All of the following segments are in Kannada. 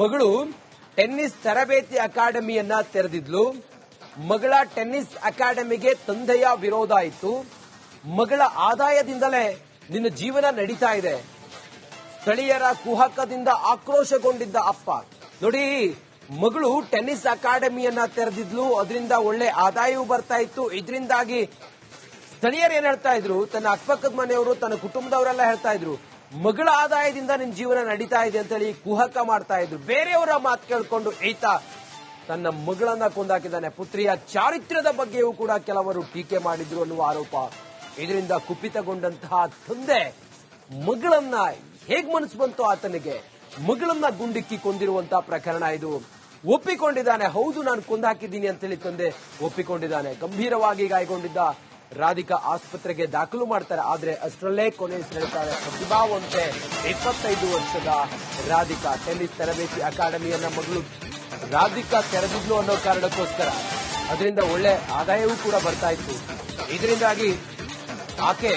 ಮಗಳು ಟೆನ್ನಿಸ್ ತರಬೇತಿ ಅಕಾಡೆಮಿಯನ್ನ ತೆರೆದಿದ್ಲು. ಮಗಳ ಟೆನ್ನಿಸ್ ಅಕಾಡೆಮಿಗೆ ತಂದೆಯ ವಿರೋಧ ಇತ್ತು. ಮಗಳ ಆದಾಯದಿಂದಲೇ ನಿನ್ನ ಜೀವನ ನಡೀತಾ ಇದೆ. ಸ್ಥಳೀಯರ ಕುಹಕದಿಂದ ಆಕ್ರೋಶಗೊಂಡಿದ್ದ ಅಪ್ಪ ನೋಡಿ, ಮಗಳು ಟೆನ್ನಿಸ್ ಅಕಾಡೆಮಿಯನ್ನ ತೆರೆದಿದ್ಲು, ಅದರಿಂದ ಒಳ್ಳೆ ಆದಾಯವೂ ಬರ್ತಾ ಇತ್ತು. ಇದರಿಂದಾಗಿ ಸ್ಥಳೀಯರು ಏನ್ ಹೇಳ್ತಾ ಇದ್ರು, ತನ್ನ ಅಕ್ಕಪಕ್ಕದ ಮನೆಯವರು, ತನ್ನ ಕುಟುಂಬದವರೆಲ್ಲ ಹೇಳ್ತಾ ಇದ್ರು, ಮಗಳ ಆದಾಯದಿಂದ ನಿನ್ ಜೀವನ ನಡೀತಾ ಇದೆ ಅಂತೇಳಿ ಕುಹಕ ಮಾಡ್ತಾ ಇದ್ರು. ಬೇರೆಯವರ ಮಾತು ಕೇಳ್ಕೊಂಡು ಈತ ತನ್ನ ಮಗಳನ್ನ ಕೊಂದಾಕಿದ್ದಾನೆ. ಪುತ್ರಿಯ ಚಾರಿತ್ರ್ಯದ ಬಗ್ಗೆಯೂ ಕೂಡ ಕೆಲವರು ಟೀಕೆ ಮಾಡಿದ್ರು ಅನ್ನುವ ಆರೋಪ. ಇದರಿಂದ ಕುಪಿತಗೊಂಡಂತಹ ತಂದೆ ಮಗಳನ್ನ ಹೇಗ್ ಮನಸ್ಸು ಬಂತು ಆತನಿಗೆ, ಮಗಳನ್ನ ಗುಂಡಿಕ್ಕಿ ಕೊಂದಿರುವಂತಹ ಪ್ರಕರಣ ಇದು. ಒಪ್ಪಿಕೊಂಡಿದ್ದಾನೆ, ಹೌದು ನಾನು ಕೊಂದಾಕಿದ್ದೀನಿ ಅಂತೇಳಿ ತಂದೆ ಒಪ್ಪಿಕೊಂಡಿದ್ದಾನೆ. ಗಂಭೀರವಾಗಿ ಗಾಯಗೊಂಡಿದ್ದ ರಾಧಿಕಾ ಆಸ್ಪತ್ರೆಗೆ ದಾಖಲು ಮಾಡ್ತಾರೆ. ಆದ್ರೆ ಅಷ್ಟರಲ್ಲೇ ಕೊನೆ ಹೇಳ್ತಾರೆ, ಪ್ರತಿಭಾವಂತೆ 25 ವರ್ಷದ ರಾಧಿಕಾ ಟೆನ್ನಿಸ್ ತರಬೇತಿ ಅಕಾಡೆಮಿಯನ್ನ ಮಗಳು ರಾಧಿಕಾ ತೆರೆದಿದ್ಲು ಅನ್ನೋ ಕಾರಣಕ್ಕೋಸ್ಕರ ಅದರಿಂದ ಒಳ್ಳೆ ಆದಾಯವೂ ಕೂಡ ಬರ್ತಾ ಇತ್ತು. ಇದರಿಂದಾಗಿ ಆಕೆ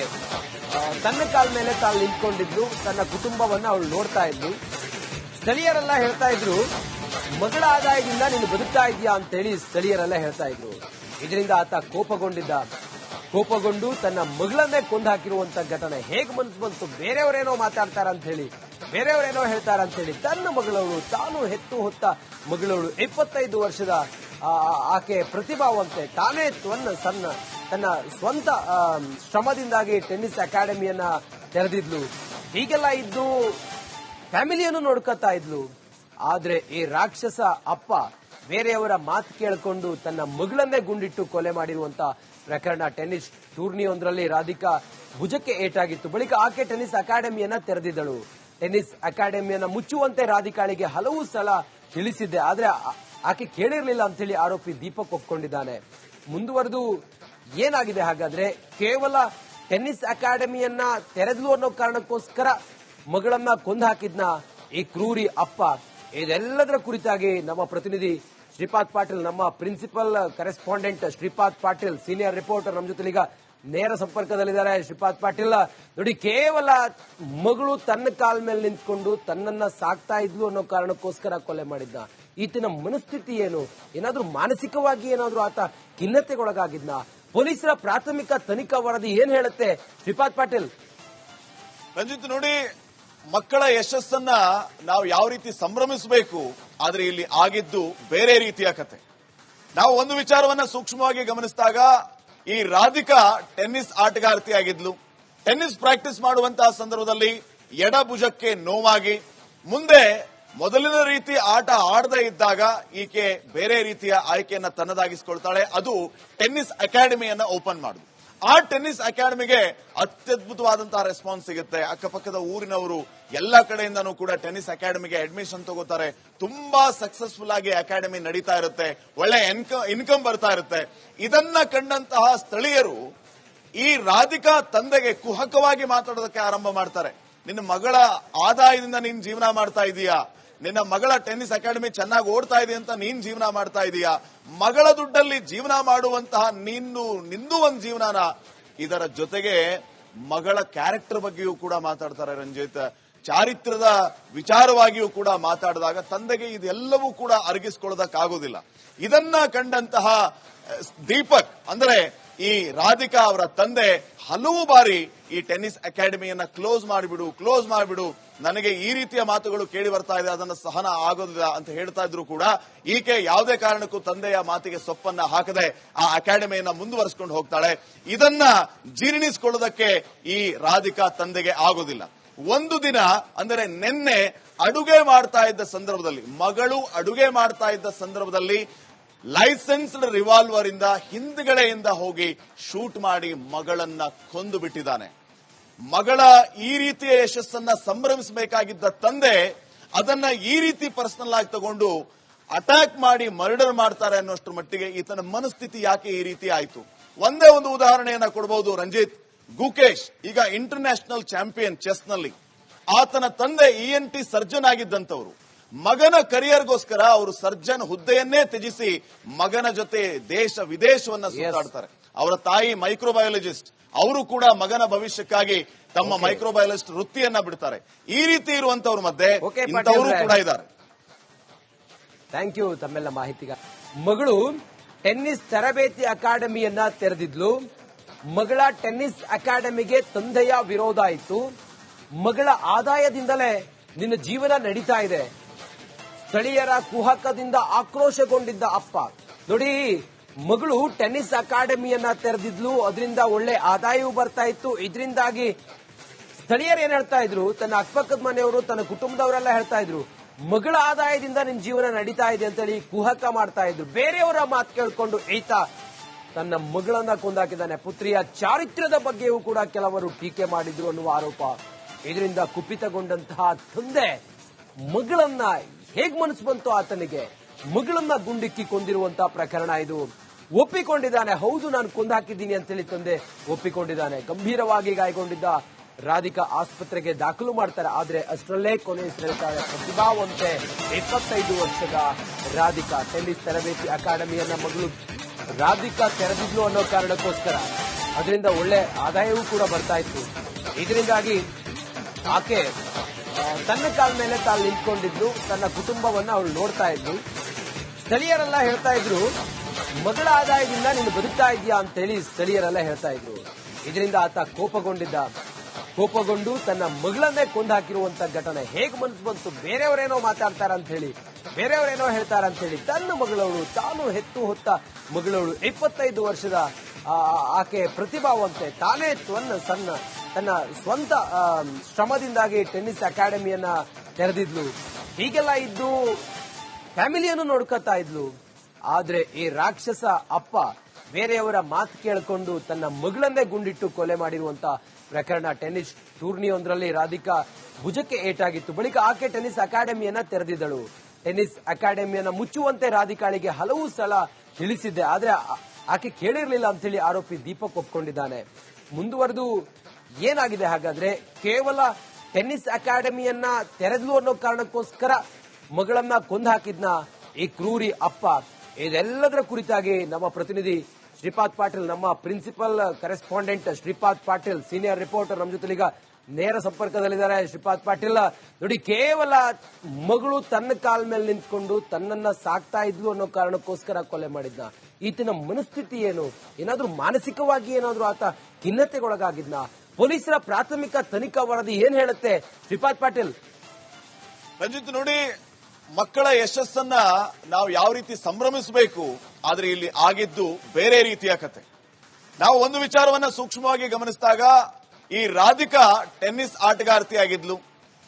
ತನ್ನ ಕಾಲ ಮೇಲೆ ತಾನು ನಿಂತ್ಕೊಂಡಿದ್ಲು, ತನ್ನ ಕುಟುಂಬವನ್ನ ಅವಳು ನೋಡ್ತಾ ಇದ್ಲು. ಸ್ಥಳೀಯರೆಲ್ಲ ಹೇಳ್ತಾ ಇದ್ರು, ಮಗಳ ಆದಾಯದಿಂದ ನೀನು ಬದುಕ್ತಾ ಇದೆಯಾ ಅಂತೇಳಿ ಸ್ಥಳೀಯರೆಲ್ಲ ಹೇಳ್ತಾ ಇದ್ರು. ಇದರಿಂದ ಆತ ಕೋಪಗೊಂಡು ತನ್ನ ಮಗಳನ್ನೇ ಕೊಂದು ಹಾಕಿರುವಂತ ಘಟನೆ. ಹೇಗೆ ಮನಸ್ಸು ಬಂತು, ಬೇರೆಯವರೇನೋ ಮಾತಾಡ್ತಾರ ಅಂತ ಹೇಳಿ, ಬೇರೆಯವರೇನೋ ಹೇಳ್ತಾರ ಅಂತ ಹೇಳಿ ತನ್ನ ಮಗಳವಳು, ತಾನು ಹೆತ್ತು ಹೊತ್ತ ಮಗಳವಳು 25 ವರ್ಷದ ಆಕೆ ಪ್ರತಿಭಾವಂತೆ, ತಾನೇ ತನ್ನ ಸ್ವಂತ ಶ್ರಮದಿಂದಾಗಿ ಟೆನ್ನಿಸ್ ಅಕಾಡೆಮಿಯನ್ನ ತೆರೆದಿದ್ಲು. ಹೀಗೆಲ್ಲ ಇದ್ದು ಫ್ಯಾಮಿಲಿಯನ್ನು ನೋಡ್ಕೊತಾ ಇದ್ಲು. ಆದ್ರೆ ಈ ರಾಕ್ಷಸ ಅಪ್ಪ ಬೇರೆಯವರ ಮಾತು ಕೇಳಿಕೊಂಡು ತನ್ನ ಮಗಳನ್ನೇ ಗುಂಡಿಟ್ಟು ಕೊಲೆ ಮಾಡಿರುವಂತ ಪ್ರಕರಣ. ಟೆನ್ನಿಸ್ ಟೂರ್ನಿಯೊಂದರಲ್ಲಿ ರಾಧಿಕಾ ಭುಜಕ್ಕೆ ಏಟಾಗಿತ್ತು. ಬಳಿಕ ಆಕೆ ಟೆನ್ನಿಸ್ ಅಕಾಡೆಮಿಯನ್ನ ತೆರೆದಿದ್ದಳು. ಟೆನ್ನಿಸ್ ಅಕಾಡೆಮಿಯನ್ನ ಮುಚ್ಚುವಂತೆ ರಾಧಿಕಾಳಿಗೆ ಹಲವು ಸಲ ತಿಳಿಸಿದ್ದೆ, ಆದ್ರೆ ಆಕೆ ಕೇಳಿರಲಿಲ್ಲ ಅಂತೇಳಿ ಆರೋಪಿ ದೀಪಕ್ ಒಪ್ಕೊಂಡಿದ್ದಾನೆ. ಮುಂದುವರೆದು ಏನಾಗಿದೆ ಹಾಗಾದ್ರೆ, ಕೇವಲ ಟೆನ್ನಿಸ್ ಅಕಾಡೆಮಿಯನ್ನ ತೆರೆದ್ಲು ಅನ್ನೋ ಕಾರಣಕ್ಕೋಸ್ಕರ ಮಗಳನ್ನ ಕೊಂದು ಹಾಕಿದ್ನ ಈ ಕ್ರೂರಿ ಅಪ್ಪ? ಇದೆಲ್ಲದರ ಕುರಿತಾಗಿ ನಮ್ಮ ಪ್ರತಿನಿಧಿ ಶ್ರೀಪಾದ್ ಪಾಟೀಲ್, ನಮ್ಮ principal correspondent Shripad Patil, senior reporter ನಮ್ಮ ಜೊತೆ ಈಗ ನೇರ ಸಂಪರ್ಕದಲ್ಲಿದ್ದಾರೆ. ಶ್ರೀಪಾದ್ ಪಾಟೀಲ್ ನೋಡಿ, ಕೇವಲ ಮಗಳು ತನ್ನ ಕಾಲ ಮೇಲೆ ನಿಂತ್ಕೊಂಡು ತನ್ನನ್ನ ಸಾಕ್ತಾ ಇದ್ಲು ಅನ್ನೋ ಕಾರಣಕ್ಕೋಸ್ಕರ ಕೊಲೆ ಮಾಡಿದ್ನ. ಈತನ ಮನಸ್ಥಿತಿ ಏನು? ಏನಾದ್ರೂ ಮಾನಸಿಕವಾಗಿ ಏನಾದ್ರೂ ಆತ ಖಿನ್ನತೆಗೊಳಗಾಗಿದ್ನ? ಪೊಲೀಸರ ಪ್ರಾಥಮಿಕ ತನಿಖಾ ವರದಿ ಏನ್ ಹೇಳುತ್ತೆ ಶ್ರೀಪಾದ್ ಪಾಟೀಲ್? ರಂಜಿತ್ ನೋಡಿ, ಮಕ್ಕಳ ಯಶಸ್ಸನ್ನ ನಾವು ಯಾವ ರೀತಿ ಸಂಭ್ರಮಿಸಬೇಕು, ಆದ್ರೆ ಇಲ್ಲಿ ಆಗಿದ್ದು ಬೇರೆ ರೀತಿಯ ಕತೆ. ನಾವು ಒಂದು ವಿಚಾರವನ್ನ ಸೂಕ್ಷ್ಮವಾಗಿ ಗಮನಿಸಿದಾಗ, ಈ ರಾಧಿಕಾ ಟೆನ್ನಿಸ್ ಆಟಗಾರ್ತಿಯಾಗಿದ್ಲು. ಟೆನ್ನಿಸ್ ಪ್ರಾಕ್ಟೀಸ್ ಮಾಡುವಂತಹ ಸಂದರ್ಭದಲ್ಲಿ ಎಡಭುಜಕ್ಕೆ ನೋವಾಗಿ ಮುಂದೆ ಮೊದಲಿನ ರೀತಿ ಆಟ ಆಡದೇ ಇದ್ದಾಗ ಈಕೆ ಬೇರೆ ರೀತಿಯ ಆಯ್ಕೆಯನ್ನ ತನ್ನದಾಗಿಸಿಕೊಳ್ತಾಳೆ. ಅದು ಟೆನ್ನಿಸ್ ಅಕಾಡೆಮಿಯನ್ನ ಓಪನ್ ಮಾಡುದು. ಆ ಟೆನ್ನಿಸ್ ಅಕಾಡೆಮಿಗೆ ಅತ್ಯದ್ಭುತವಾದಂತಹ ರೆಸ್ಪಾನ್ಸ್ ಸಿಗುತ್ತೆ. ಅಕ್ಕಪಕ್ಕದ ಊರಿನವರು ಎಲ್ಲ ಕಡೆಯಿಂದನೂ ಕೂಡ ಟೆನ್ನಿಸ್ ಅಕಾಡೆಮಿಗೆ ಅಡ್ಮಿಷನ್ ತಗೋತಾರೆ. ತುಂಬಾ ಸಕ್ಸಸ್ಫುಲ್ ಆಗಿ ಅಕಾಡೆಮಿ ನಡೀತಾ ಇರುತ್ತೆ, ಒಳ್ಳೆ ಇನ್ಕಮ್ ಬರ್ತಾ ಇರುತ್ತೆ. ಇದನ್ನ ಕಂಡಂತಹ ಸ್ಥಳೀಯರು ಈ ರಾಧಿಕಾ ತಂದೆಗೆ ಕುಹಕವಾಗಿ ಮಾತಾಡೋದಕ್ಕೆ ಆರಂಭ ಮಾಡ್ತಾರೆ. ನಿನ್ನ ಮಗಳ ಆದಾಯದಿಂದ ನೀನ್ ಜೀವನ ಮಾಡ್ತಾ ಇದೀಯಾ? ನಿನ್ನ ಮಗಳ ಟೆನ್ನಿಸ್ ಅಕಾಡೆಮಿ ಚೆನ್ನಾಗಿ ಓಡ್ತಾ ಇದೆ ಅಂತ ನೀನ್ ಜೀವನ ಮಾಡ್ತಾ ಇದೀಯಾ? ಮಗಳ ದುಡ್ಡಲ್ಲಿ ಜೀವನ ಮಾಡುವಂತಹ ನಿಂದು ಒಂದು ಜೀವನನ? ಇದರ ಜೊತೆಗೆ ಮಗಳ ಕ್ಯಾರೆಕ್ಟರ್ ಬಗ್ಗೆಯೂ ಕೂಡ ಮಾತಾಡ್ತಾರೆ ರಂಜಿತ್. ಚಾರಿತ್ರ್ಯದ ವಿಚಾರವಾಗಿಯೂ ಕೂಡ ಮಾತಾಡಿದಾಗ ತಂದೆಗೆ ಇದೆಲ್ಲವೂ ಕೂಡ ಅರಗಿಸ್ಕೊಳ್ಳೋದಕ್ಕಾಗೋದಿಲ್ಲ. ಇದನ್ನ ಕಂಡಂತಹ ದೀಪಕ್, ಅಂದ್ರೆ ಈ ರಾಧಿಕಾ ಅವರ ತಂದೆ, ಹಲವು ಬಾರಿ ಈ ಟೆನ್ನಿಸ್ ಅಕಾಡೆಮಿಯನ್ನ ಕ್ಲೋಸ್ ಮಾಡಿಬಿಡು, ನನಗೆ ಈ ರೀತಿಯ ಮಾತುಗಳು ಕೇಳಿ ಬರ್ತಾ ಇದೆ, ಅದನ್ನ ಸಹನ ಆಗೋದಿಲ್ಲ ಅಂತ ಹೇಳ್ತಾ ಇದ್ರು ಕೂಡ ಈಕೆ ಯಾವುದೇ ಕಾರಣಕ್ಕೂ ತಂದೆಯ ಮಾತಿಗೆ ಸೊಪ್ಪನ್ನ ಹಾಕದೆ ಆ ಅಕಾಡೆಮಿಯನ್ನ ಮುಂದುವರಿಸಿಕೊಂಡು ಹೋಗ್ತಾಳೆ. ಇದನ್ನ ಜೀರ್ಣಿಸಿಕೊಳ್ಳೋದಕ್ಕೆ ಈ ರಾಧಿಕಾ ತಂದೆಗೆ ಆಗೋದಿಲ್ಲ. ಒಂದು ದಿನ, ಅಂದರೆ ನಿನ್ನೆ ಅಡುಗೆ ಮಾಡ್ತಾ ಇದ್ದ ಸಂದರ್ಭದಲ್ಲಿ, ಮಗಳು ಅಡುಗೆ ಮಾಡ್ತಾ ಇದ್ದ ಸಂದರ್ಭದಲ್ಲಿ ಲೈಸೆನ್ಸ್ಡ್ ರಿವಾಲ್ವರ್ ಇಂದ ಹಿಂದ್ಗಡೆಯಿಂದ ಹೋಗಿ ಶೂಟ್ ಮಾಡಿ ಮಗಳನ್ನ ಕೊಂದು ಬಿಟ್ಟಿದ್ದಾನೆ. ಮಗಳ ಈ ರೀತಿಯ ಯಶಸ್ಸನ್ನ ಸಂಭ್ರಮಿಸಬೇಕಾಗಿದ್ದ ತಂದೆ ಅದನ್ನ ಈ ರೀತಿ ಪರ್ಸನಲ್ ಆಗಿ ತಗೊಂಡು ಅಟ್ಯಾಕ್ ಮಾಡಿ ಮರ್ಡರ್ ಮಾಡ್ತಾರೆ ಅನ್ನೋಷ್ಟರ ಮಟ್ಟಿಗೆ ಈತನ ಮನಸ್ಥಿತಿ ಯಾಕೆ ಈ ರೀತಿ ಆಯ್ತು? ಒಂದೇ ಒಂದು ಉದಾಹರಣೆಯನ್ನ ಕೊಡಬಹುದು ರಂಜಿತ್. ಗುಕೇಶ್ ಈಗ ಇಂಟರ್ನ್ಯಾಷನಲ್ ಚಾಂಪಿಯನ್ ಚೆಸ್ನಲ್ಲಿ. ಆತನ ತಂದೆ ENT ಸರ್ಜನ್ ಆಗಿದ್ದಂತವರು. ಮಗನ ಕರಿಯರ್ಗೋಸ್ಕರ ಅವರು ಸರ್ಜನ್ ಹುದ್ದೆಯನ್ನೇ ತ್ಯಜಿಸಿ ಮಗನ ಜೊತೆ ದೇಶ ವಿದೇಶವನ್ನ ಸುತ್ತಾಡ್ತಾರೆ. ಅವರ ತಾಯಿ ಮೈಕ್ರೋಬಯಾಲಜಿಸ್ಟ್, ಅವರು ಕೂಡ ಮಗನ ಭವಿಷ್ಯಕ್ಕಾಗಿ ತಮ್ಮ ಮೈಕ್ರೋಬಯಾಲಜಿಸ್ಟ್ ವೃತ್ತಿಯನ್ನ ಬಿಡ್ತಾರೆ. ಈ ರೀತಿ ಇರುವಂತವ್ರ ಮಧ್ಯೆ ಇಂಥವರು ಕೂಡ ಇದ್ದಾರೆ. ಥ್ಯಾಂಕ್ ಯು ತಮ್ಮೆಲ್ಲ ಮಾಹಿತಿಗ. ಮಗಳು ಟೆನ್ನಿಸ್ ತರಬೇತಿ ಅಕಾಡೆಮಿಯನ್ನ ತೆರೆದಿದ್ಲು. ಮಗಳ ಟೆನ್ನಿಸ್ ಅಕಾಡೆಮಿಗೆ ತಂದೆಯ ವಿರೋಧ ಇತ್ತು. ಮಗಳ ಆದಾಯದಿಂದಲೇ ನಿನ್ನ ಜೀವನ ನಡೀತಾ ಇದೆ. ಸ್ಥಳೀಯರ ಕುಹಕದಿಂದ ಆಕ್ರೋಶಗೊಂಡಿದ್ದ ಅಪ್ಪ. ನೋಡಿ, ಮಗಳು ಟೆನ್ನಿಸ್ ಅಕಾಡೆಮಿಯನ್ನ ತೆರೆದಿದ್ಲು, ಅದರಿಂದ ಒಳ್ಳೆ ಆದಾಯವೂ ಬರ್ತಾ ಇತ್ತು. ಇದರಿಂದಾಗಿ ಸ್ಥಳೀಯರು ಏನ್ ಹೇಳ್ತಾ ಇದ್ರು, ತನ್ನ ಅಕ್ಕಪಕ್ಕದ ಮನೆಯವರು, ತನ್ನ ಕುಟುಂಬದವರೆಲ್ಲ ಹೇಳ್ತಾ ಇದ್ರು, ಮಗಳ ಆದಾಯದಿಂದ ನಿನ್ ಜೀವನ ನಡೀತಾ ಇದೆ ಅಂತೇಳಿ ಕುಹಕ ಮಾಡ್ತಾ ಇದ್ರು. ಬೇರೆಯವರ ಮಾತು ಕೇಳ್ಕೊಂಡು ಈತ ತನ್ನ ಮಗಳನ್ನ ಕೊಂದಾಕಿದ್ದಾನೆ. ಪುತ್ರಿಯ ಚಾರಿತ್ರ್ಯದ ಬಗ್ಗೆಯೂ ಕೂಡ ಕೆಲವರು ಟೀಕೆ ಮಾಡಿದ್ರು ಅನ್ನುವ ಆರೋಪ. ಇದರಿಂದ ಕುಪಿತಗೊಂಡಂತಹ ತಂದೆ ಮಗಳನ್ನ ಹೇಗ್ ಮನಸ್ಸು ಬಂತು ಆತನಿಗೆ, ಮಗಳನ್ನ ಗುಂಡಿಕ್ಕಿ ಕೊಂದಿರುವಂತಹ ಪ್ರಕರಣ ಇದು. ಒಪ್ಪಿಕೊಂಡಿದ್ದಾನೆ, ಹೌದು ನಾನು ಕೊಂದಾಕಿದ್ದೀನಿ ಅಂತೇಳಿ ತಂದೆ ಒಪ್ಪಿಕೊಂಡಿದ್ದಾನೆ. ಗಂಭೀರವಾಗಿ ಗಾಯಗೊಂಡಿದ್ದ ರಾಧಿಕಾ ಆಸ್ಪತ್ರೆಗೆ ದಾಖಲು ಮಾಡ್ತಾರೆ. ಆದ್ರೆ ಅಷ್ಟರಲ್ಲೇ ಕೊನೆಯುತ್ತಾರೆ. ಪ್ರತಿಭಾವಂತೆ 25 ವರ್ಷದ ರಾಧಿಕಾ ಟೆನ್ನಿಸ್ ತರಬೇತಿ ಅಕಾಡೆಮಿಯನ್ನ ಮಗಳು ರಾಧಿಕಾ ತೆರೆದಿದ್ಲು ಅನ್ನೋ ಕಾರಣಕ್ಕೋಸ್ಕರ ಅದರಿಂದ ಒಳ್ಳೆ ಆದಾಯವೂ ಕೂಡ ಬರ್ತಾ ಇತ್ತು. ಇದರಿಂದಾಗಿ ಆಕೆ ತನ್ನ ಕಾಲ ಮೇಲೆ ತಾನು ನಿಂತ್ಕೊಂಡಿದ್ಲು. ತನ್ನ ಕುಟುಂಬವನ್ನ ಅವಳು ನೋಡ್ತಾ ಇದ್ಲು. ಸ್ಥಳೀಯರೆಲ್ಲ ಹೇಳ್ತಾ ಇದ್ರು, ಮಗಳ ಆದಾಯದಿಂದ ನೀನು ಬದುಕ್ತಾ ಇದೆಯಾ ಅಂತೇಳಿ ಸ್ಥಳೀಯರೆಲ್ಲ ಹೇಳ್ತಾ ಇದ್ರು. ಇದರಿಂದ ಆತ ಕೋಪಗೊಂಡು ತನ್ನ ಮಗಳನ್ನೇ ಕೊಂದು ಹಾಕಿರುವಂತ ಘಟನೆ. ಹೇಗ್ ಮನಸ್ಸು ಬಂತು, ಬೇರೆಯವರೇನೋ ಮಾತಾಡ್ತಾರ ಅಂತ ಹೇಳಿ, ಬೇರೆಯವರೇನೋ ಹೇಳ್ತಾರ ಅಂತ ಹೇಳಿ ತನ್ನ ಮಗಳವಳು, ತಾನು ಹೆತ್ತು ಹೊತ್ತ ಮಗಳವಳು 25 ವರ್ಷದ ಆಕೆ ಪ್ರತಿಭಾವಂತೆ, ತಾನೇ ತನ್ನ ಸ್ವಂತ ಶ್ರಮದಿಂದಾಗಿ ಟೆನ್ನಿಸ್ ಅಕಾಡೆಮಿಯನ್ನ ತೆರೆದಿದ್ಲು. ಹೀಗೆಲ್ಲ ಇದ್ದು ಫ್ಯಾಮಿಲಿಯನ್ನು ನೋಡ್ಕೊತಾ ಇದ್ಲು. ಆದ್ರೆ ಈ ರಾಕ್ಷಸ ಅಪ್ಪ ಬೇರೆಯವರ ಮಾತು ಕೇಳಿಕೊಂಡು ತನ್ನ ಮಗಳನ್ನೇ ಗುಂಡಿಟ್ಟು ಕೊಲೆ ಮಾಡಿರುವಂತ ಪ್ರಕರಣ. ಟೆನ್ನಿಸ್ ಟೂರ್ನಿಯೊಂದರಲ್ಲಿ ರಾಧಿಕಾ ಭುಜಕ್ಕೆ ಏಟಾಗಿತ್ತು. ಬಳಿಕ ಆಕೆ ಟೆನ್ನಿಸ್ ಅಕಾಡೆಮಿಯನ್ನ ತೆರೆದಿದ್ದಳು. ಟೆನ್ನಿಸ್ ಅಕಾಡೆಮಿಯನ್ನ ಮುಚ್ಚುವಂತೆ ರಾಧಿಕಾಳಿಗೆ ಹಲವು ಸಲ ತಿಳಿಸಿದ್ದೆ, ಆದ್ರೆ ಆಕೆ ಕೇಳಿರ್ಲಿಲ್ಲ ಅಂತೇಳಿ ಆರೋಪಿ ದೀಪಕ್ ಒಪ್ಕೊಂಡಿದ್ದಾನೆ. ಮುಂದುವರೆದು ಏನಾಗಿದೆ ಹಾಗಾದ್ರೆ, ಕೇವಲ ಟೆನ್ನಿಸ್ ಅಕಾಡೆಮಿಯನ್ನ ತೆರೆದ್ಲು ಅನ್ನೋ ಕಾರಣಕ್ಕೋಸ್ಕರ ಮಗಳನ್ನ ಕೊಂದು ಹಾಕಿದ್ನ ಈ ಕ್ರೂರಿ ಅಪ್ಪ? ಇದೆಲ್ಲದರ ಕುರಿತಾಗಿ ನಮ್ಮ ಪ್ರತಿನಿಧಿ ಶ್ರೀಪಾದ್ ಪಾಟೀಲ್, ನಮ್ಮ principal correspondent Shripad Patil, senior reporter ನಮ್ಮ ಜೊತೆ ಈಗ ನೇರ ಸಂಪರ್ಕದಲ್ಲಿದ್ದಾರೆ. ಶ್ರೀಪಾದ್ ಪಾಟೀಲ್, ನೋಡಿ, ಕೇವಲ ಮಗಳು ತನ್ನ ಕಾಲ ಮೇಲೆ ನಿಂತ್ಕೊಂಡು ತನ್ನನ್ನ ಸಾಕ್ತಾ ಇದ್ಲು ಅನ್ನೋ ಕಾರಣಕ್ಕೋಸ್ಕರ ಕೊಲೆ ಮಾಡಿದ್ನ. ಈತನ ಮನಸ್ಥಿತಿ ಏನು? ಏನಾದ್ರೂ ಮಾನಸಿಕವಾಗಿ ಏನಾದ್ರೂ ಆತ ಖಿನ್ನತೆಗೊಳಗಾಗಿದ್ನ? ಪೊಲೀಸರ ಪ್ರಾಥಮಿಕ ತನಿಖಾ ವರದಿ ಏನ್ ಹೇಳುತ್ತೆ? ಶ್ರೀಪಾದ್ ಪಾಟೀಲ್. ರಂಜಿತ್, ನೋಡಿ, ಮಕ್ಕಳ ಯಶಸ್ಸನ್ನ ನಾವು ಯಾವ ರೀತಿ ಸಂಭ್ರಮಿಸಬೇಕು, ಆದ್ರೆ ಇಲ್ಲಿ ಆಗಿದ್ದು ಬೇರೆ ರೀತಿಯ ಕತೆ. ನಾವು ಒಂದು ವಿಚಾರವನ್ನ ಸೂಕ್ಷ್ಮವಾಗಿ ಗಮನಿಸಿದಾಗ, ಈ ರಾಧಿಕಾ ಟೆನ್ನಿಸ್ ಆಟಗಾರ್ತಿಯಾಗಿದ್ಲು.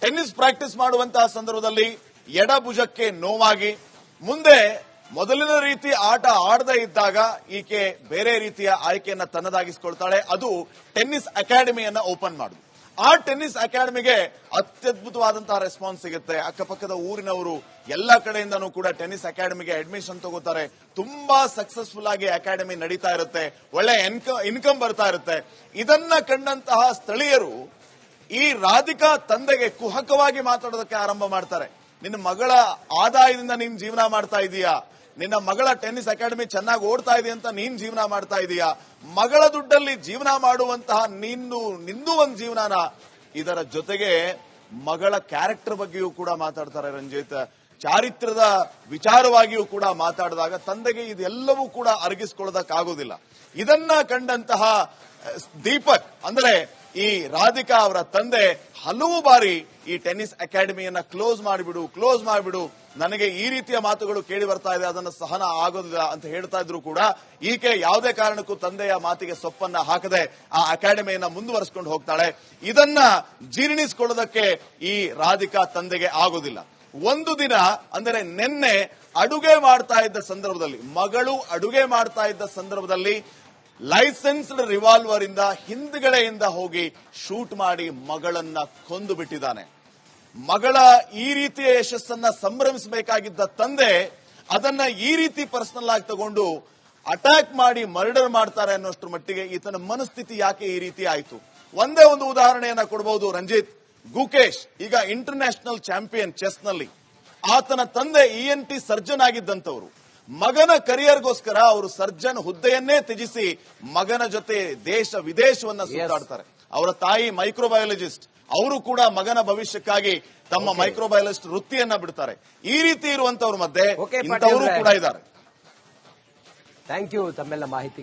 ಟೆನ್ನಿಸ್ ಪ್ರಾಕ್ಟೀಸ್ ಮಾಡುವಂತಹ ಸಂದರ್ಭದಲ್ಲಿ ಎಡಭುಜಕ್ಕೆ ನೋವಾಗಿ ಮುಂದೆ ಮೊದಲಿನ ರೀತಿ ಆಟ ಆಡದೇ ಇದ್ದಾಗ ಈಕೆ ಬೇರೆ ರೀತಿಯ ಆಯ್ಕೆಯನ್ನ ತನ್ನದಾಗಿಸಿಕೊಳ್ತಾಳೆ. ಅದು ಟೆನ್ನಿಸ್ ಅಕಾಡೆಮಿಯನ್ನ ಓಪನ್ ಮಾಡುದು. ಆ ಟೆನ್ನಿಸ್ ಅಕಾಡೆಮಿಗೆ ಅತ್ಯದ್ಭುತವಾದಂತಹ ರೆಸ್ಪಾನ್ಸ್ ಸಿಗುತ್ತೆ. ಅಕ್ಕಪಕ್ಕದ ಊರಿನವರು ಎಲ್ಲ ಕಡೆಯಿಂದನೂ ಕೂಡ ಟೆನ್ನಿಸ್ ಅಕಾಡೆಮಿಗೆ ಅಡ್ಮಿಷನ್ ತಗೋತಾರೆ. ತುಂಬಾ ಸಕ್ಸಸ್ಫುಲ್ ಆಗಿ ಅಕಾಡೆಮಿ ನಡೀತಾ ಇರುತ್ತೆ. ಒಳ್ಳೆ ಇನ್ಕಮ್ ಬರ್ತಾ ಇರುತ್ತೆ. ಇದನ್ನ ಕಂಡಂತಹ ಸ್ಥಳೀಯರು ಈ ರಾಧಿಕಾ ತಂದೆಗೆ ಕುಹಕವಾಗಿ ಮಾತಾಡೋದಕ್ಕೆ ಆರಂಭ ಮಾಡ್ತಾರೆ. ನಿನ್ನ ಮಗಳ ಆದಾಯದಿಂದ ನೀನ್ ಜೀವನ ಮಾಡ್ತಾ ಇದೀಯಾ? ನಿನ್ನ ಮಗಳ ಟೆನ್ನಿಸ್ ಅಕಾಡೆಮಿ ಚೆನ್ನಾಗಿ ಓಡ್ತಾ ಇದೆ ಅಂತ ನೀನ್ ಜೀವನ ಮಾಡ್ತಾ ಇದೀಯಾ? ಮಗಳ ದುಡ್ಡಲ್ಲಿ ಜೀವನ ಮಾಡುವಂತಹ ನಿಂದು ಒಂದು ಜೀವನನ? ಇದರ ಜೊತೆಗೆ ಮಗಳ ಕ್ಯಾರೆಕ್ಟರ್ ಬಗ್ಗೆಯೂ ಕೂಡ ಮಾತಾಡ್ತಾರೆ ರಂಜಿತ್. ಚಾರಿತ್ರ್ಯದ ವಿಚಾರವಾಗಿಯೂ ಕೂಡ ಮಾತಾಡಿದಾಗ ತಂದೆಗೆ ಇದೆಲ್ಲವೂ ಕೂಡ ಅರಗಿಸ್ಕೊಳ್ಳೋದಕ್ಕಾಗೋದಿಲ್ಲ. ಇದನ್ನ ಕಂಡಂತಹ ದೀಪಕ್, ಅಂದ್ರೆ ಈ ರಾಧಿಕಾ ಅವರ ತಂದೆ, ಹಲವು ಬಾರಿ ಈ ಟೆನ್ನಿಸ್ ಅಕಾಡೆಮಿಯನ್ನ ಕ್ಲೋಸ್ ಮಾಡಿಬಿಡು, ನನಗೆ ಈ ರೀತಿಯ ಮಾತುಗಳು ಕೇಳಿ ಬರ್ತಾ ಇದೆ, ಅದನ್ನು ಸಹನ ಆಗೋದಿಲ್ಲ ಅಂತ ಹೇಳ್ತಾ ಇದ್ರು ಕೂಡ ಈಕೆ ಯಾವುದೇ ಕಾರಣಕ್ಕೂ ತಂದೆಯ ಮಾತಿಗೆ ಸೊಪ್ಪನ್ನ ಹಾಕದೆ ಆ ಅಕಾಡೆಮಿಯನ್ನ ಮುಂದುವರಿಸಿಕೊಂಡು ಹೋಗ್ತಾಳೆ. ಇದನ್ನ ಜೀರ್ಣಿಸಿಕೊಳ್ಳೋದಕ್ಕೆ ಈ ರಾಧಿಕಾ ತಂದೆಗೆ ಆಗೋದಿಲ್ಲ. ಒಂದು ದಿನ, ಅಂದರೆ ನಿನ್ನೆ ಅಡುಗೆ ಮಾಡ್ತಾ ಇದ್ದ ಸಂದರ್ಭದಲ್ಲಿ, ಮಗಳು ಅಡುಗೆ ಮಾಡ್ತಾ ಇದ್ದ ಸಂದರ್ಭದಲ್ಲಿ ಲೈಸೆನ್ಸ್ಡ್ ರಿವಾಲ್ವರ್ ಇಂದ ಹಿಂದ್ಗಡೆಯಿಂದ ಹೋಗಿ ಶೂಟ್ ಮಾಡಿ ಮಗಳನ್ನ ಕೊಂದು ಬಿಟ್ಟಿದ್ದಾನೆ. ಮಗಳ ಈ ರೀತಿಯ ಯಶಸ್ಸನ್ನ ಸಂಭ್ರಮಿಸಬೇಕಾಗಿದ್ದ ತಂದೆ ಅದನ್ನ ಈ ರೀತಿ ಪರ್ಸನಲ್ ಆಗಿ ತಗೊಂಡು ಅಟ್ಯಾಕ್ ಮಾಡಿ ಮರ್ಡರ್ ಮಾಡ್ತಾರೆ ಅನ್ನೋಷ್ಟ್ರ ಮಟ್ಟಿಗೆ ಈತನ ಮನಸ್ಥಿತಿ ಯಾಕೆ ಈ ರೀತಿ ಆಯ್ತು? ಒಂದೇ ಒಂದು ಉದಾಹರಣೆಯನ್ನ ಕೊಡಬಹುದು ರಂಜಿತ್. ಗುಕೇಶ್ ಈಗ ಇಂಟರ್ನ್ಯಾಷನಲ್ ಚಾಂಪಿಯನ್ ಚೆಸ್ನಲ್ಲಿ. ಆತನ ತಂದೆ ENT ಸರ್ಜನ್ ಆಗಿದ್ದಂತವರು. ಮಗನ ಕರಿಯರ್ಗೋಸ್ಕರ ಅವರು ಸರ್ಜನ್ ಹುದ್ದೆಯನ್ನೇ ತ್ಯಜಿಸಿ ಮಗನ ಜೊತೆ ದೇಶ ವಿದೇಶವನ್ನ ಸುತ್ತಾಡ್ತಾರೆ. ಅವರ ತಾಯಿ ಮೈಕ್ರೋಬಯಾಲಜಿಸ್ಟ್. ಅವರು ಕೂಡ ಮಗನ ಭವಿಷ್ಯಕ್ಕಾಗಿ ತಮ್ಮ ಮೈಕ್ರೋಬಯಾಲಜಿಸ್ಟ್ ವೃತ್ತಿಯನ್ನ ಬಿಡ್ತಾರೆ. ಈ ರೀತಿ ಇರುವಂತವ್ರ ಮಧ್ಯೆ Okay, ಇಂಥವರು ಪಾಟೀಲ್ರೆ. ಕೂಡ ಇದ್ದಾರೆ. ಥ್ಯಾಂಕ್ ಯು ತಮ್ಮೆಲ್ಲ ಮಾಹಿತಿ